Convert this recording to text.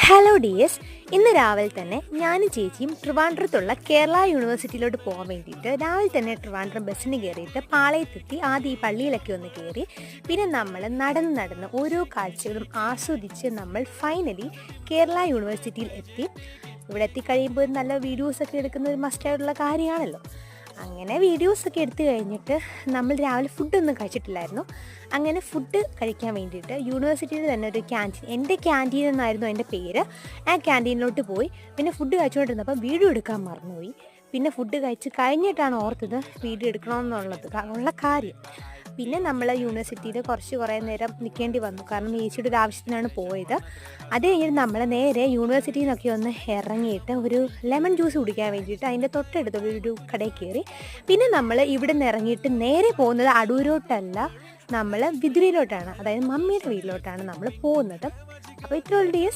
Hello dears, ഇന്ന് രാവിലെ തന്നെ ഞാനും ചേച്ചിയും ട്രിവാൻഡ്രത്തുള്ള കേരള യൂണിവേഴ്സിറ്റിയിലോട്ട് പോകാൻ വേണ്ടിയിട്ട് രാവിലെ തന്നെ ട്രിവാൻഡ്രം ബസ്സിന് കയറിയിട്ട് പാളയത്തെത്തി. ആദ്യം ഈ പള്ളിയിലൊക്കെ ഒന്ന് കയറി, പിന്നെ നമ്മൾ നടന്ന് ഓരോ കാഴ്ചകളും ആസ്വദിച്ച് നമ്മൾ ഫൈനലി കേരള യൂണിവേഴ്സിറ്റിയിൽ എത്തി. ഇവിടെ എത്തിക്കഴിയുമ്പോൾ നല്ല വീഡിയോസൊക്കെ എടുക്കുന്ന ഒരു മസ്റ്റായിട്ടുള്ള കാര്യമാണല്ലോ. അങ്ങനെ വീഡിയോസൊക്കെ എടുത്തു കഴിഞ്ഞിട്ട് നമ്മൾ രാവിലെ ഫുഡൊന്നും കഴിച്ചിട്ടില്ലായിരുന്നു. അങ്ങനെ ഫുഡ് കഴിക്കാൻ വേണ്ടിയിട്ട് യൂണിവേഴ്സിറ്റിയിൽ തന്നെ ഒരു ക്യാൻറ്റീൻ, എൻ്റെ ക്യാൻറ്റീൻ എന്നായിരുന്നു അതിൻ്റെ പേര്, ആ ക്യാൻറ്റീനിലോട്ട് പോയി. പിന്നെ ഫുഡ് കഴിച്ചുകൊണ്ടിരുന്നപ്പോൾ വീഡിയോ എടുക്കാൻ മറന്നുപോയി. പിന്നെ ഫുഡ് കഴിച്ച് കഴിഞ്ഞിട്ടാണ് ഓർത്തത് വീഡിയോ എടുക്കണമെന്നുള്ളത് ഉള്ള കാര്യം. പിന്നെ നമ്മൾ യൂണിവേഴ്സിറ്റിയിൽ കുറേ നേരം നിൽക്കേണ്ടി വന്നു, കാരണം ചേച്ചിയുടെ ഒരു ആവശ്യത്തിനാണ് പോയത്. അത് കഴിഞ്ഞിട്ട് നമ്മൾ നേരെ യൂണിവേഴ്സിറ്റിയിൽ നിന്നൊക്കെ ഒന്ന് ഇറങ്ങിയിട്ട് ഒരു ലെമൺ ജ്യൂസ് കുടിക്കാൻ വേണ്ടിയിട്ട് അതിൻ്റെ തൊട്ടടുത്തുള്ള ഒരു കടയിൽ കയറി. പിന്നെ നമ്മൾ ഇവിടെ നിന്ന് ഇറങ്ങിയിട്ട് നേരെ പോകുന്നത് അടൂരോട്ടല്ല, നമ്മൾ വിതുരയിലോട്ടാണ്, അതായത് മമ്മിയുടെ വീട്ടിലോട്ടാണ് നമ്മൾ പോകുന്നത്. അപ്പോൾ ഇത്രയുള്ള ഡേയ്സ്.